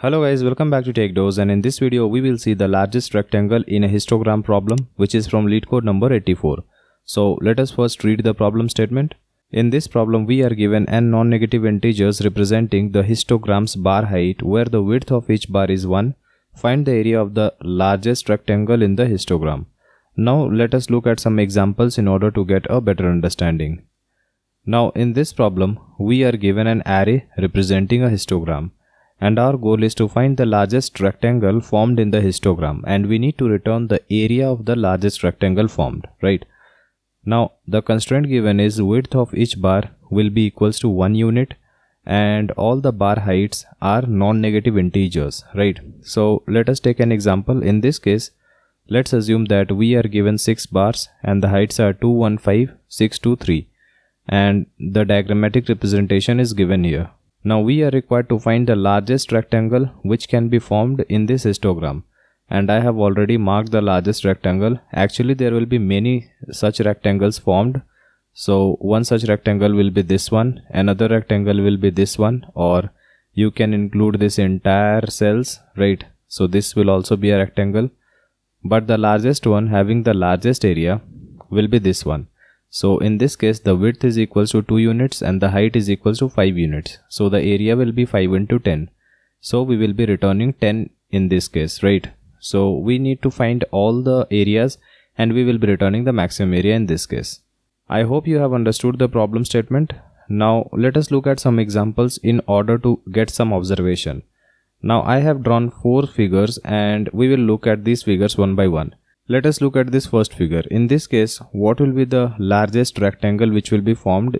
Hello guys, welcome back to TechDose, and in this video we will see the largest rectangle in a histogram problem, which is from LeetCode number 84. So let us first read the problem statement. In this problem we are given n non-negative integers representing the histogram's bar height where the width of each bar is 1. Find the area of the largest rectangle in the histogram. Now let us look at some examples in order to get a better understanding. Now in this problem we are given an array representing a histogram. And our goal is to find the largest rectangle formed in the histogram, and we need to return the area of the largest rectangle formed, right? Now the constraint given is width of each bar will be equals to 1 unit and all the bar heights are non-negative integers, right? So let us take an example. In this case, let's assume that we are given 6 bars and the heights are 2, 1, 5, 6, 2, 3, and the diagrammatic representation is given here. Now we are required to find the largest rectangle which can be formed in this histogram, and I have already marked the largest rectangle. Actually there will be many such rectangles formed. So one such rectangle will be this one, another rectangle will be this one, or you can include this entire cells, right? So this will also be a rectangle, but the largest one having the largest area will be this one. So in this case the width is equals to 2 units and the height is equals to 5 units. So the area will be 5 into 10. So we will be returning 10 in this case, right? So we need to find all the areas and we will be returning the maximum area in this case. I hope you have understood the problem statement. Now let us look at some examples in order to get some observation. Now I have drawn 4 figures and we will look at these figures one by one. Let us look at this first figure. In this case, what will be the largest rectangle which will be formed?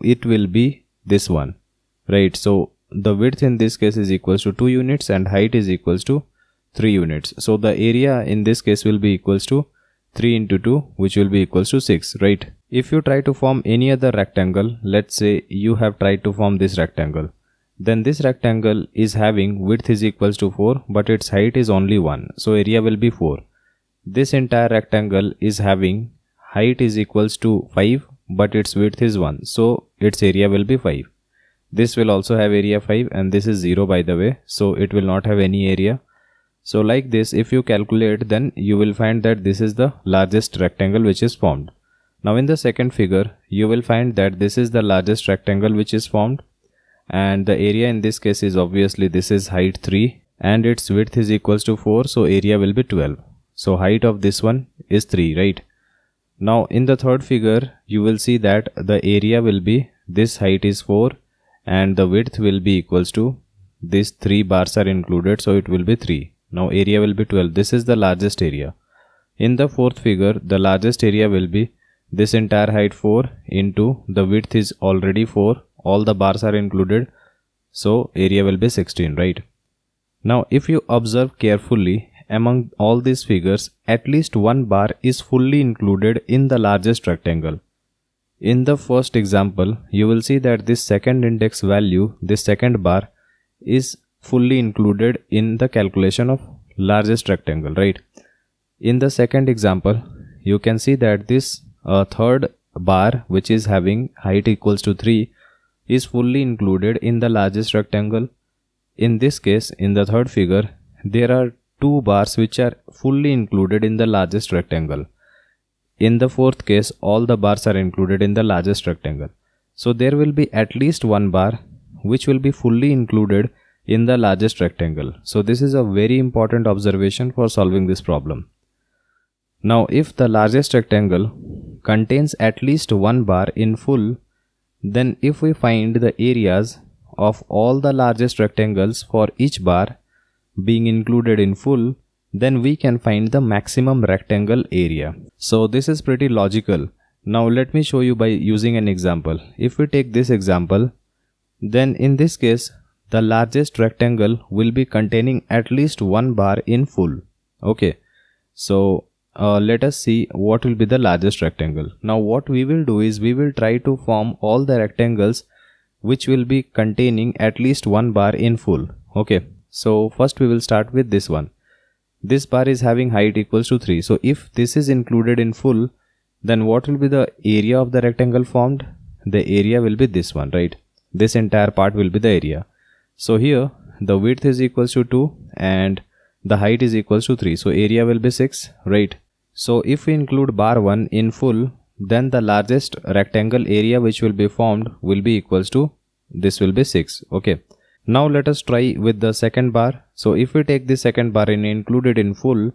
It will be this one, right? So the width in this case is equals to 2 units and height is equals to 3 units. So the area in this case will be equals to 3 into 2, which will be equals to 6, right? If you try to form any other rectangle, let's say you have tried to form this rectangle, then this rectangle is having width is equals to 4, but its height is only 1. So area will be 4. This entire rectangle is having height is equals to 5, but its width is 1. So its area will be 5. This will also have area 5 and this is 0 by the way. So it will not have any area. So like this, if you calculate, then you will find that this is the largest rectangle which is formed. Now in the second figure, you will find that this is the largest rectangle which is formed. And the area in this case is obviously this is height 3 and its width is equals to 4. So area will be 12. So height of this one is 3, right? Now in the third figure, you will see that the area will be this height is 4 and the width will be equals to these 3 bars are included. So it will be 3. Now area will be 12. This is the largest area. In the fourth figure, the largest area will be this entire height 4 into the width is already 4. All the bars are included. So area will be 16, right? Now if you observe carefully, among all these figures, at least one bar is fully included in the largest rectangle. In the first example, you will see that this second index value, this second bar, is fully included in the calculation of largest rectangle, right? In the second example, you can see that this third bar, which is having height equals to 3, is fully included in the largest rectangle. In this case, in the third figure, there are 2 bars which are fully included in the largest rectangle. In the fourth case, all the bars are included in the largest rectangle. So there will be at least one bar which will be fully included in the largest rectangle. So this is a very important observation for solving this problem. Now if the largest rectangle contains at least one bar in full, then if we find the areas of all the largest rectangles for each bar being included in full, then we can find the maximum rectangle area. So this is pretty logical. Now let me show you by using an example. If we take this example, then in this case the largest rectangle will be containing at least one bar in full. Okay, so let us see what will be the largest rectangle. Now what we will do is we will try to form all the rectangles which will be containing at least one bar in full. Okay, so first we will start with this one. This bar is having height equals to 3. So if this is included in full, then what will be the area of the rectangle formed? The area will be this one, right? This entire part will be the area. So here the width is equals to 2 and the height is equals to 3. So area will be 6, right? So if we include bar 1 in full, then the largest rectangle area which will be formed will be equals to, this will be 6. Okay. Now let us try with the second bar. So if we take the second bar and include it in full,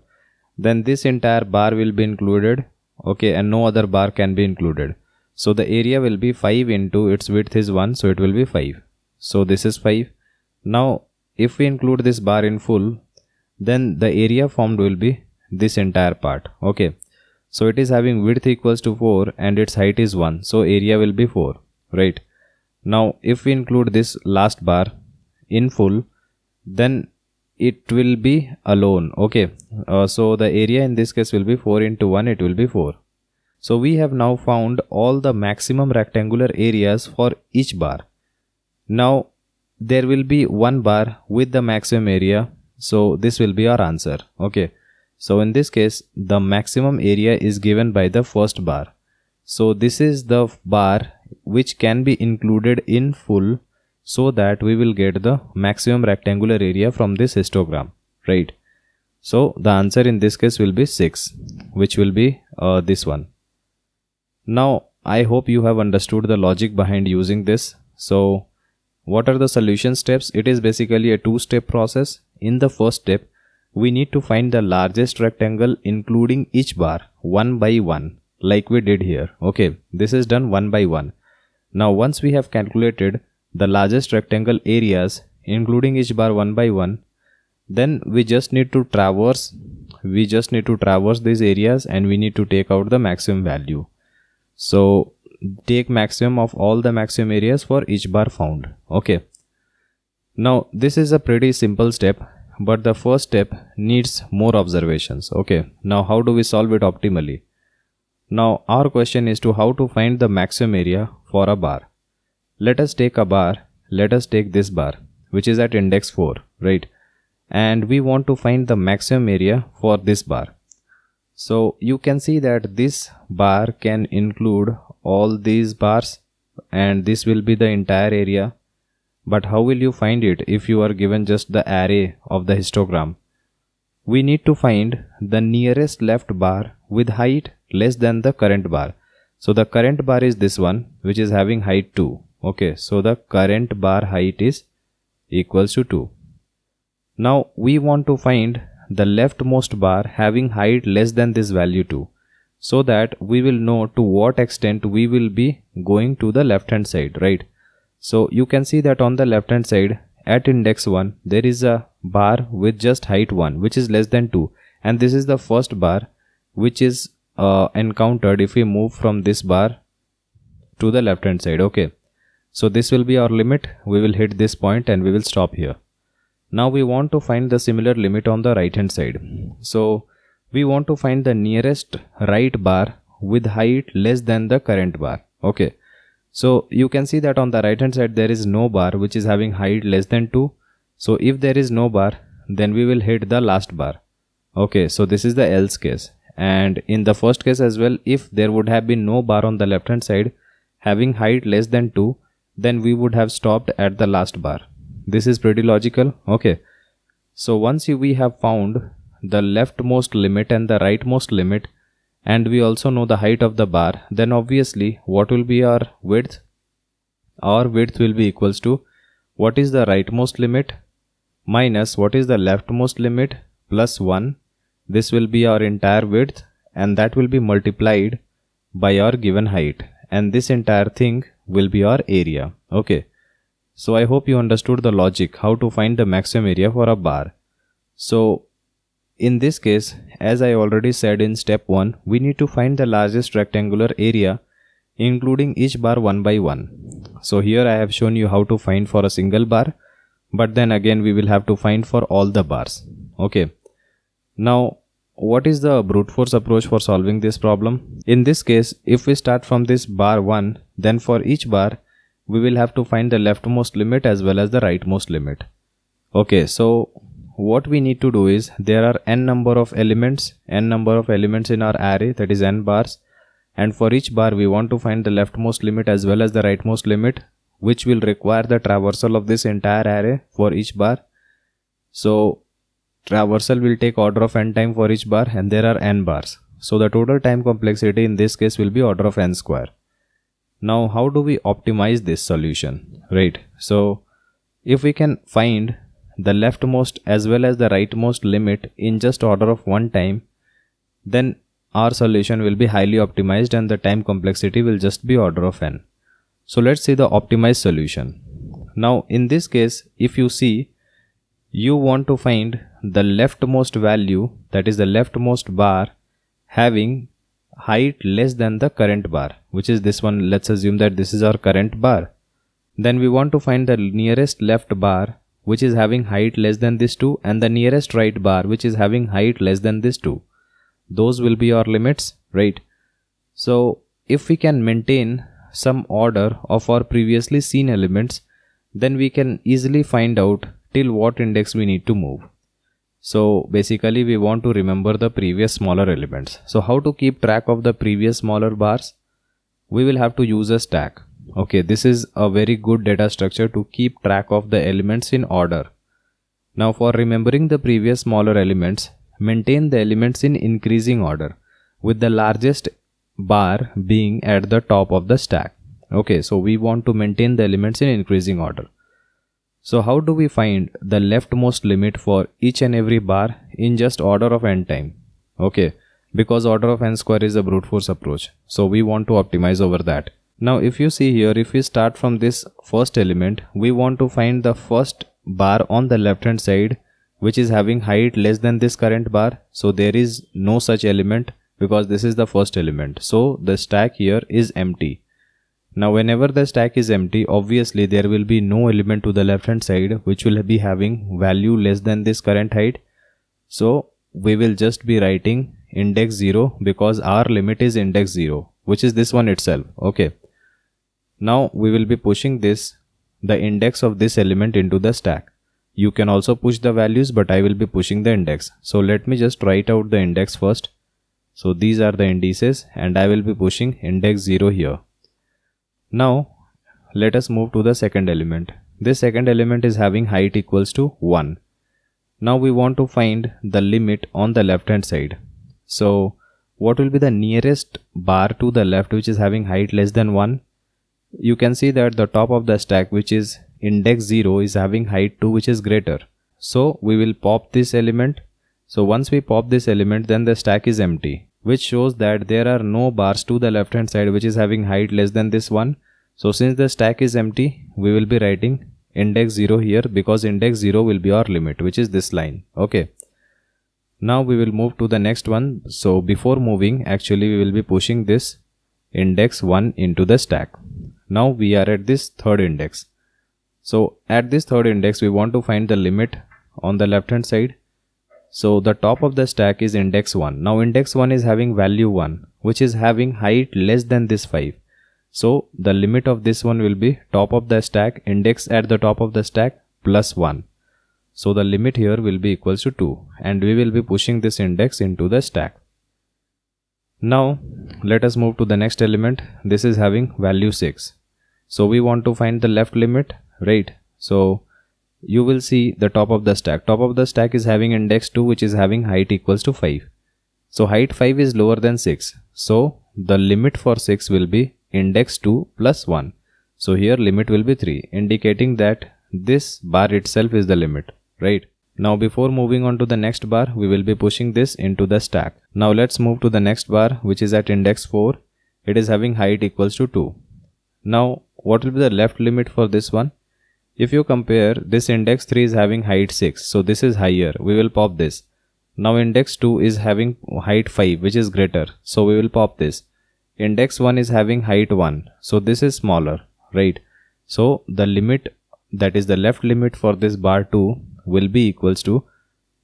then this entire bar will be included. Okay, and no other bar can be included. So the area will be 5 into its width is 1, so it will be 5. So this is 5. Now if we include this bar in full, then the area formed will be this entire part. Okay, so it is having width equals to 4 and its height is 1, so area will be 4, right? Now if we include this last bar in full, then it will be alone. Okay, so the area in this case will be 4 into 1, it will be 4. So we have now found all the maximum rectangular areas for each bar. Now there will be one bar with the maximum area, so this will be our answer. Okay, so in this case the maximum area is given by the first bar. So this is the bar which can be included in full, so that we will get the maximum rectangular area from this histogram, right? So the answer in this case will be 6, which will be this one. Now I hope you have understood the logic behind using this. So what are the solution steps? It is basically a two-step process. In the first step, we need to find the largest rectangle including each bar one by one, like we did here. Okay, this is done one by one. Now once we have calculated the largest rectangle areas including each bar one by one, then we just need to traverse these areas and we need to take out the maximum value. So take maximum of all the maximum areas for each bar found. Okay, now this is a pretty simple step, but the first step needs more observations. Okay, now how do we solve it optimally? Now our question is to how to find the maximum area for a bar. Let us take a bar, let us take this bar which is at index 4, right? And we want to find the maximum area for this bar. So you can see that this bar can include all these bars and this will be the entire area. But how will you find it if you are given just the array of the histogram? We need to find the nearest left bar with height less than the current bar. So the current bar is this one which is having height 2. Okay, so the current bar height is equals to 2. Now we want to find the leftmost bar having height less than this value 2, so that we will know to what extent we will be going to the left hand side, right? So you can see that on the left hand side at index 1 there is a bar with just height 1 which is less than 2, and this is the first bar which is encountered if we move from this bar to the left hand side. Okay, so this will be our limit. We will hit this point and we will stop here. Now we want to find the similar limit on the right hand side. So we want to find the nearest right bar with height less than the current bar. Okay, so you can see that on the right hand side there is no bar which is having height less than 2. So if there is no bar, then we will hit the last bar. Okay, so this is the else case. And in the first case as well, if there would have been no bar on the left hand side having height less than 2, then we would have stopped at the last bar. This is pretty logical. Okay, so once we have found the leftmost limit and the rightmost limit, and we also know the height of the bar, then obviously what will be our width? Our width will be equals to what is the rightmost limit minus what is the leftmost limit plus 1. This will be our entire width, and that will be multiplied by our given height, and this entire thing will be our area. Okay, so I hope you understood the logic how to find the maximum area for a bar. So in this case, as I already said in step 1, we need to find the largest rectangular area including each bar one by one. So here I have shown you how to find for a single bar, but then again we will have to find for all the bars. Okay, now what is the brute force approach for solving this problem? In this case, if we start from this bar 1, then for each bar we will have to find the leftmost limit as well as the rightmost limit. Okay, so what we need to do is there are n number of elements in our array, that is n bars, and for each bar we want to find the leftmost limit as well as the rightmost limit, which will require the traversal of this entire array for each bar. So traversal will take order of n time for each bar, and there are n bars. So the total time complexity in this case will be order of n square. Now how do we optimize this solution, right? So if we can find the leftmost as well as the rightmost limit in just order of one time, then our solution will be highly optimized and the time complexity will just be order of n. So let's see the optimized solution. Now in this case, if you see, you want to find the leftmost value, that is the leftmost bar having height less than the current bar, which is this one. Let's assume that this is our current bar. Then we want to find the nearest left bar which is having height less than this two, and the nearest right bar which is having height less than this two. Those will be our limits, right? So if we can maintain some order of our previously seen elements, then we can easily find out till what index we need to move. So basically we want to remember the previous smaller elements. So how to keep track of the previous smaller bars? We will have to use a stack. Okay, this is a very good data structure to keep track of the elements in order. Now for remembering the previous smaller elements, maintain the elements in increasing order, with the largest bar being at the top of the stack. Okay, so we want to maintain the elements in increasing order. So how do we find the leftmost limit for each and every bar in just order of n time? Okay, because order of n square is a brute force approach, so we want to optimize over that. Now if you see here, if we start from this first element, we want to find the first bar on the left hand side which is having height less than this current bar. So there is no such element because this is the first element, so the stack here is empty. Now whenever the stack is empty, obviously there will be no element to the left hand side which will be having value less than this current height. So we will just be writing index 0 because our limit is index 0, which is this one itself. Okay. Now we will be pushing the index of this element into the stack. You can also push the values, but I will be pushing the index. So let me just write out the index first. So these are the indices and I will be pushing index 0 here. Now let us move to the second element. This second element is having height equals to 1. Now we want to find the limit on the left hand side. So what will be the nearest bar to the left which is having height less than 1? You can see that the top of the stack, which is index 0, is having height 2 which is greater. So we will pop this element. So once we pop this element, then the stack is empty, which shows that there are no bars to the left hand side which is having height less than this one. So since the stack is empty, we will be writing index 0 here because index 0 will be our limit, which is this line. Okay. Now we will move to the next one. So before moving, actually we will be pushing this index 1 into the stack. Now we are at this third index. So at this third index, we want to find the limit on the left hand side. So the top of the stack is index 1. Now index 1 is having value 1, which is having height less than this 5. So the limit of this one will be top of the stack, index at the top of the stack plus 1. So the limit here will be equals to 2, and we will be pushing this index into the stack. Now let us move to the next element. This is having value 6. So we want to find the left limit, right? So you will see the top of the stack. Top of the stack is having index 2, which is having height equals to 5. So height 5 is lower than 6. So the limit for 6 will be index 2 plus 1. So here limit will be 3, indicating that this bar itself is the limit, right? Now before moving on to the next bar, we will be pushing this into the stack. Now let's move to the next bar, which is at index 4. It is having height equals to 2. Now what will be the left limit for this one? If you compare, this index 3 is having height 6, so this is higher. We will pop this. Now index 2 is having height 5, which is greater, so we will pop this. Index 1 is having height 1, so this is smaller, right? So the limit, that is the left limit for this bar 2, will be equals to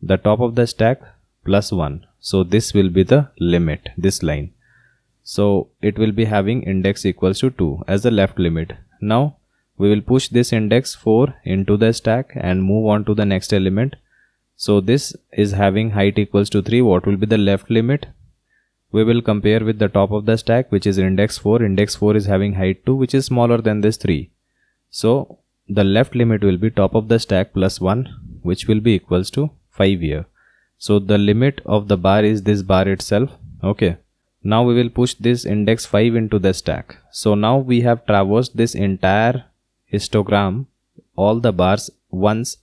the top of the stack plus 1. So this will be the limit, this line. So it will be having index equals to 2 as the left limit. Now we will push this index 4 into the stack and move on to the next element. So this is having height equals to 3. What will be the left limit? We will compare with the top of the stack, which is index 4. Index 4 is having height 2, which is smaller than this 3. So the left limit will be top of the stack plus 1. which will be equals to 5 here. So the limit of the bar is this bar itself. Okay. Now we will push this index 5 into the stack. So now we have traversed this entire histogram, all the bars once,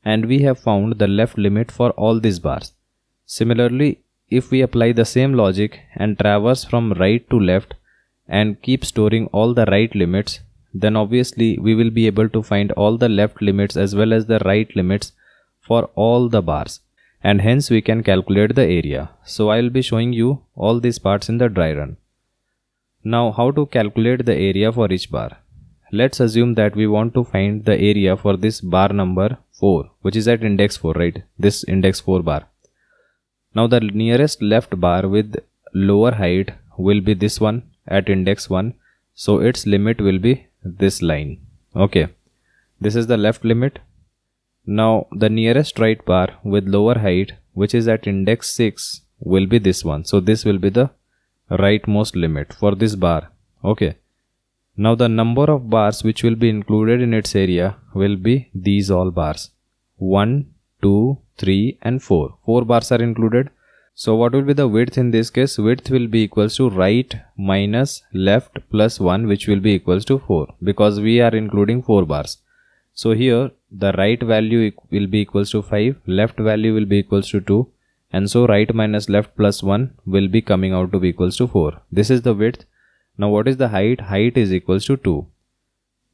and we have found the left limit for all these bars. Similarly, if we apply the same logic and traverse from right to left and keep storing all the right limits, then obviously we will be able to find all the left limits as well as the right limits for all the bars, and hence we can calculate the area. So I will be showing you all these parts in the dry run. Now how to calculate the area for each bar? Let's assume that we want to find the area for this bar number 4, which is at index 4, right? This index 4 bar. Now the nearest left bar with lower height will be this one at index 1. So its limit will be this line. Okay. This is the left limit. Now the nearest right bar with lower height, which is at index 6, will be this one. So this will be the rightmost limit for this bar. Okay. Now the number of bars which will be included in its area will be these all bars. 1, 2, 3 and 4. 4 bars are included. So what will be the width in this case? Width will be equals to right minus left plus 1, which will be equals to 4, because we are including 4 bars. So here the right value will be equals to 5, left value will be equals to 2, and so right minus left plus 1 will be coming out to be equals to 4. This is the width. Now what is the height? Height is equals to 2.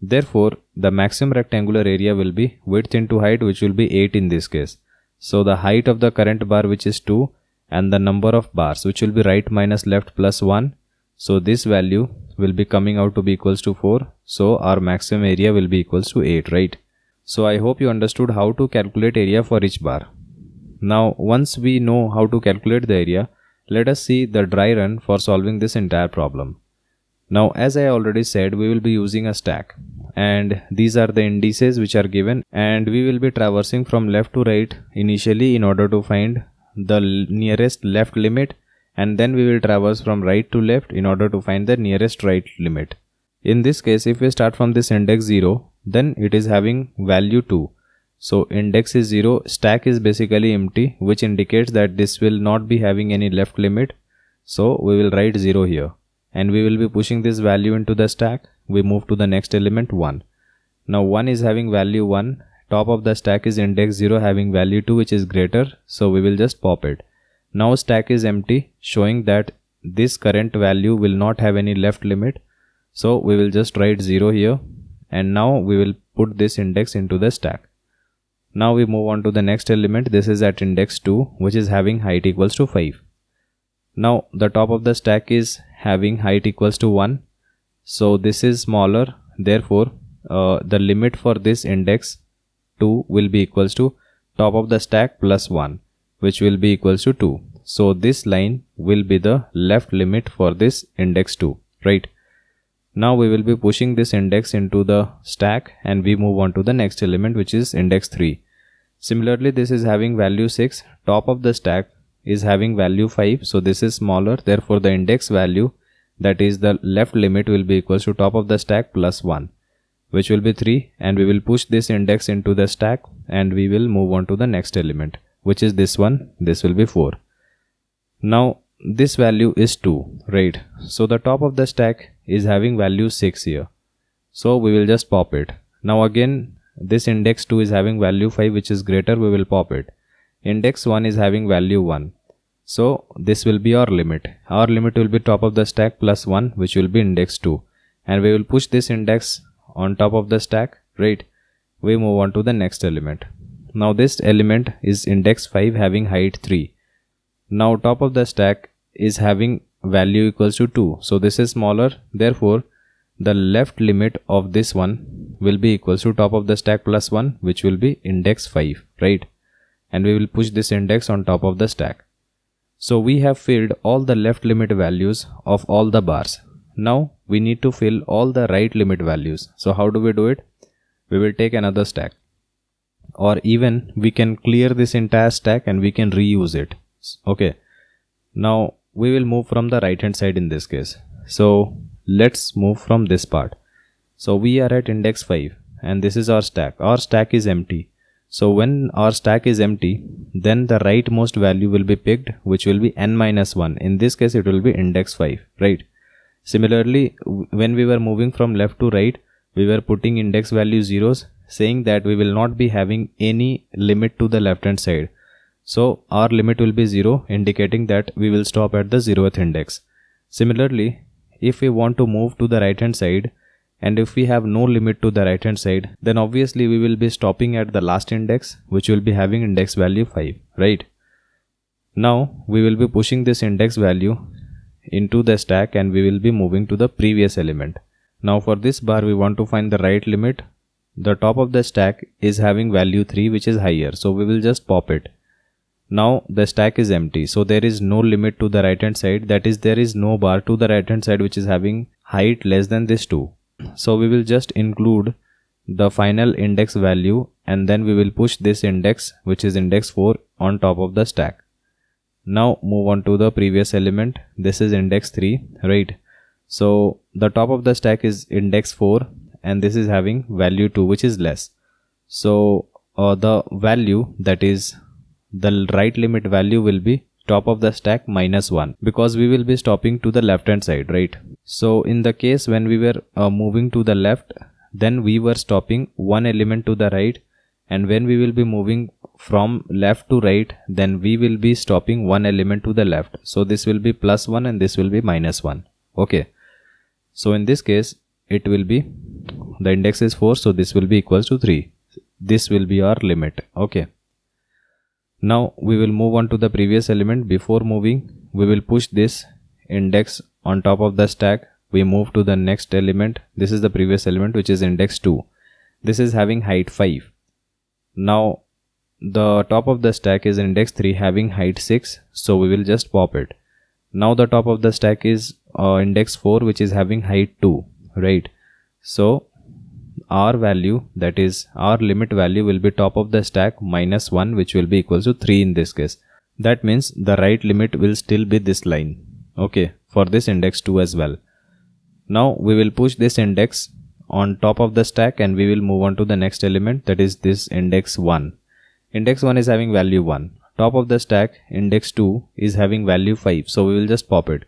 Therefore the maximum rectangular area will be width into height, which will be 8 in this case. So the height of the current bar, which is 2, and the number of bars, which will be right minus left plus 1. So this value will be coming out to be equals to 4. So our maximum area will be equals to 8, right? So I hope you understood how to calculate area for each bar. Now once we know how to calculate the area, let us see the dry run for solving this entire problem. Now as I already said, we will be using a stack, and these are the indices which are given, and we will be traversing from left to right initially in order to find the nearest left limit, and then we will traverse from right to left in order to find the nearest right limit. In this case, if we start from this index 0, then it is having value 2. So index is 0, stack is basically empty, which indicates that this will not be having any left limit. So we will write 0 here, and we will be pushing this value into the stack. We move to the next element 1. Now 1 is having value 1. Top of the stack is index 0 having value 2, which is greater. So we will just pop it. Now stack is empty, showing that this current value will not have any left limit. So we will just write 0 here, and now we will put this index into the stack. Now we move on to the next element. This is at index 2, which is having height equals to 5. Now the top of the stack is having height equals to 1. So this is smaller. Therefore the limit for this index 2 will be equals to top of the stack plus 1, which will be equals to 2. So this line will be the left limit for this index 2, right? Now we will be pushing this index into the stack, and we move on to the next element, which is index 3. Similarly, this is having value 6. Top of the stack is having value 5. So this is smaller. Therefore the index value, that is the left limit, will be equals to top of the stack plus 1, which will be 3, and we will push this index into the stack, and we will move on to the next element, which is this one. This will be 4. Now this value is 2, right? So the top of the stack is having value 6 here. So we will just pop it. Now again this index 2 is having value 5, which is greater. We will pop it. Index 1 is having value 1. So this will be our limit. Our limit will be top of the stack plus 1, which will be index 2. And we will push this index on top of the stack, right? We move on to the next element. Now this element is index 5 having height 3. Now top of the stack is having value equals to 2. So this is smaller. Therefore the left limit of this one will be equals to top of the stack plus 1, which will be index 5, right? And we will push this index on top of the stack. So we have filled all the left limit values of all the bars. Now we need to fill all the right limit values. So how do we do it? We will take another stack, or even we can clear this entire stack and we can reuse it. Okay. Now we will move from the right hand side in this case. So let's move from this part. So we are at index 5, and this is our stack. Our stack is empty. So when our stack is empty, then the rightmost value will be picked, which will be n minus 1. In this case, it will be index 5, right? Similarly, when we were moving from left to right, we were putting index value zeros, saying that we will not be having any limit to the left hand side. So our limit will be 0, indicating that we will stop at the 0th index. Similarly, if we want to move to the right hand side, and if we have no limit to the right hand side, then obviously we will be stopping at the last index, which will be having index value 5, right? Now we will be pushing this index value into the stack and we will be moving to the previous element. Now for this bar, we want to find the right limit. The top of the stack is having value 3, which is higher, so we will just pop it. Now the stack is empty, so there is no limit to the right hand side, that is there is no bar to the right hand side which is having height less than this 2. So we will just include the final index value and then we will push this index, which is index 4, on top of the stack. Now move on to the previous element. This is index 3, right? So the top of the stack is index 4 and this is having value 2, which is less. So the value, that is the right limit value, will be top of the stack minus 1, because we will be stopping to the left hand side, right? So in the case when we were moving to the left, then we were stopping one element to the right, and when we will be moving from left to right, then we will be stopping one element to the left. So this will be plus 1 and this will be minus 1. Okay, so in this case it will be, the index is 4, so this will be equals to 3. This will be our limit. Okay, now we will move on to the previous element. Before moving, we will push this index on top of the stack. We move to the next element. This is the previous element, which is index 2. This is having height 5. Now the top of the stack is index 3, having height 6, so we will just pop it. Now the top of the stack is index 4, which is having height 2, right? So our value, that is our limit value, will be top of the stack minus 1, which will be equals to 3 in this case. That means the right limit will still be this line, okay, for this index 2 as well. Now we will push this index on top of the stack and we will move on to the next element, that is this index 1. Index 1 is having value 1. Top of the stack, index 2, is having value 5, so we will just pop it.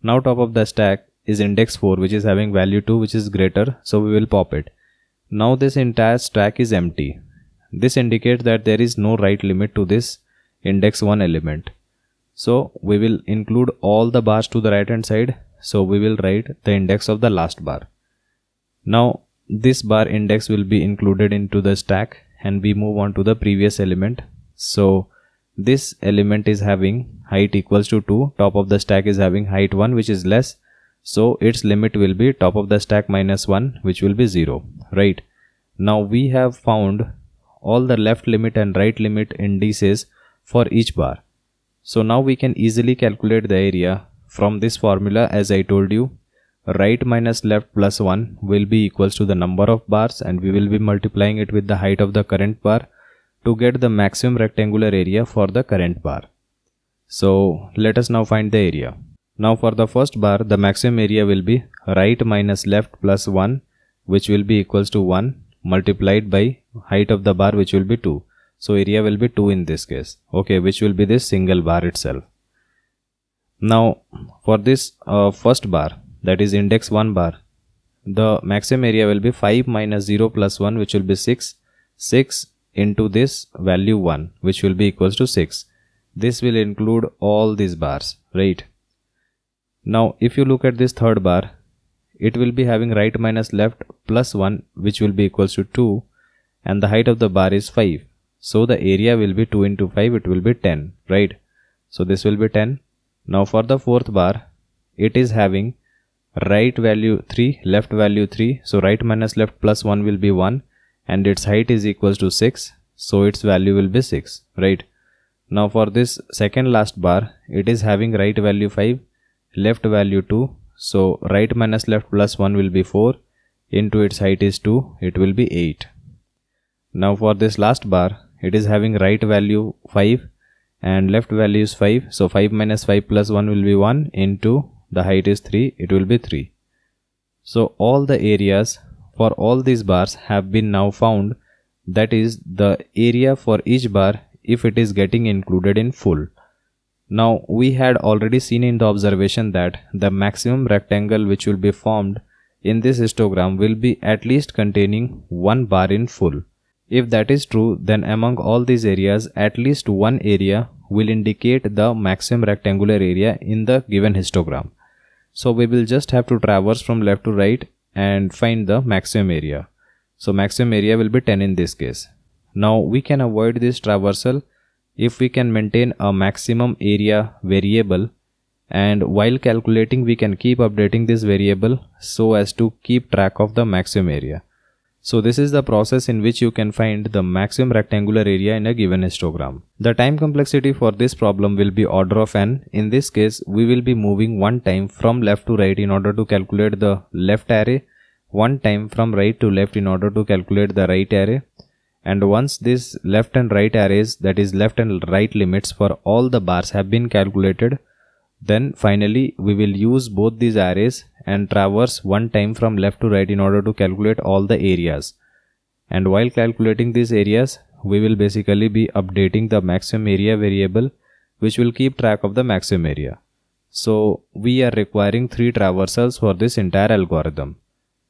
Now top of the stack is index 4, which is having value 2, which is greater, so we will pop it. Now this entire stack is empty. This indicates that there is no right limit to this index 1 element. So we will include all the bars to the right hand side. So we will write the index of the last bar. Now this bar index will be included into the stack and we move on to the previous element. So this element is having height equals to 2. Top of the stack is having height 1, which is less. So its limit will be top of the stack minus 1, which will be 0, right? Now we have found all the left limit and right limit indices for each bar. So now we can easily calculate the area from this formula. As I told you, right minus left plus 1 will be equals to the number of bars, and we will be multiplying it with the height of the current bar to get the maximum rectangular area for the current bar. So let us now find the area. Now for the first bar, the maximum area will be right minus left plus 1, which will be equals to 1 multiplied by height of the bar, which will be 2. So area will be 2 in this case, okay, which will be this single bar itself. Now for this first bar, that is index 1 bar, the maximum area will be 5 minus 0 plus 1, which will be 6. 6 into this value 1, which will be equals to 6. This will include all these bars, right? Now if you look at this third bar, it will be having right minus left plus 1, which will be equals to 2, and the height of the bar is 5. So the area will be 2 into 5, it will be 10, right? So this will be 10. Now for the fourth bar, it is having right value 3, left value 3. So right minus left plus 1 will be 1, and its height is equals to 6. So its value will be 6, right? Now for this second last bar, it is having right value 5, left value 2. So right minus left plus 1 will be 4, into its height is 2, it will be 8. Now for this last bar, it is having right value 5 and left value is 5. So 5 minus 5 plus 1 will be 1, into the height is 3, it will be 3. So all the areas for all these bars have been now found that is the area for each bar if it is getting included in full. Now we had already seen in the observation that the maximum rectangle which will be formed in this histogram will be at least containing one bar in full. If that is true, then among all these areas, at least one area will indicate the maximum rectangular area in the given histogram. So we will just have to traverse from left to right and find the maximum area. So maximum area will be 10 in this case. Now we can avoid this traversal if we can maintain a maximum area variable, and while calculating we can keep updating this variable so as to keep track of the maximum area. So this is the process in which you can find the maximum rectangular area in a given histogram. The time complexity for this problem will be order of n. In this case, we will be moving one time from left to right in order to calculate the left array, one time from right to left in order to calculate the right array. And once this left and right arrays, that is left and right limits for all the bars have been calculated, then finally we will use both these arrays and traverse one time from left to right in order to calculate all the areas. And while calculating these areas, we will basically be updating the maximum area variable which will keep track of the maximum area. So we are requiring 3 traversals for this entire algorithm.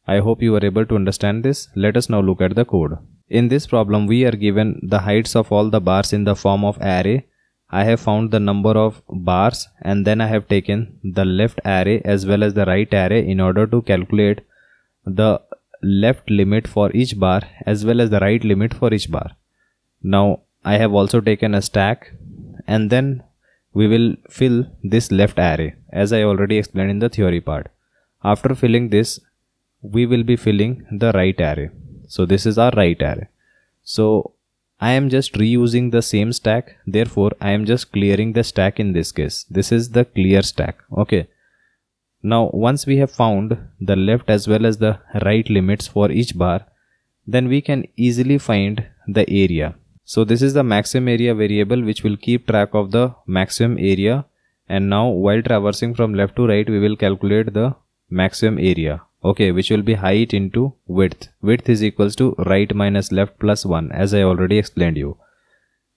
I hope you are able to understand this. Let us now look at the code. In this problem, we are given the heights of all the bars in the form of array. I have found the number of bars and then I have taken the left array as well as the right array in order to calculate the left limit for each bar as well as the right limit for each bar. Now I have also taken a stack and then we will fill this left array as I already explained in the theory part. After filling this, we will be filling the right array. So this is our right array. So I am just reusing the same stack, therefore I am just clearing the stack in this case. This is the clear stack. Okay. Now once we have found the left as well as the right limits for each bar, then we can easily find the area. So this is the maximum area variable which will keep track of the maximum area, and now while traversing from left to right we will calculate the maximum area. Okay, which will be height into width. Width is equals to right minus left plus 1 as I already explained you.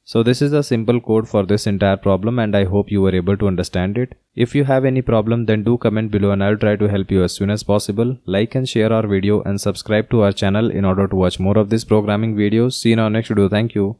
So this is the simple code for this entire problem and I hope you were able to understand it. If you have any problem then do comment below and I'll try to help you as soon as possible. Like and share our video and subscribe to our channel in order to watch more of these programming videos. See you in our next video. Thank you.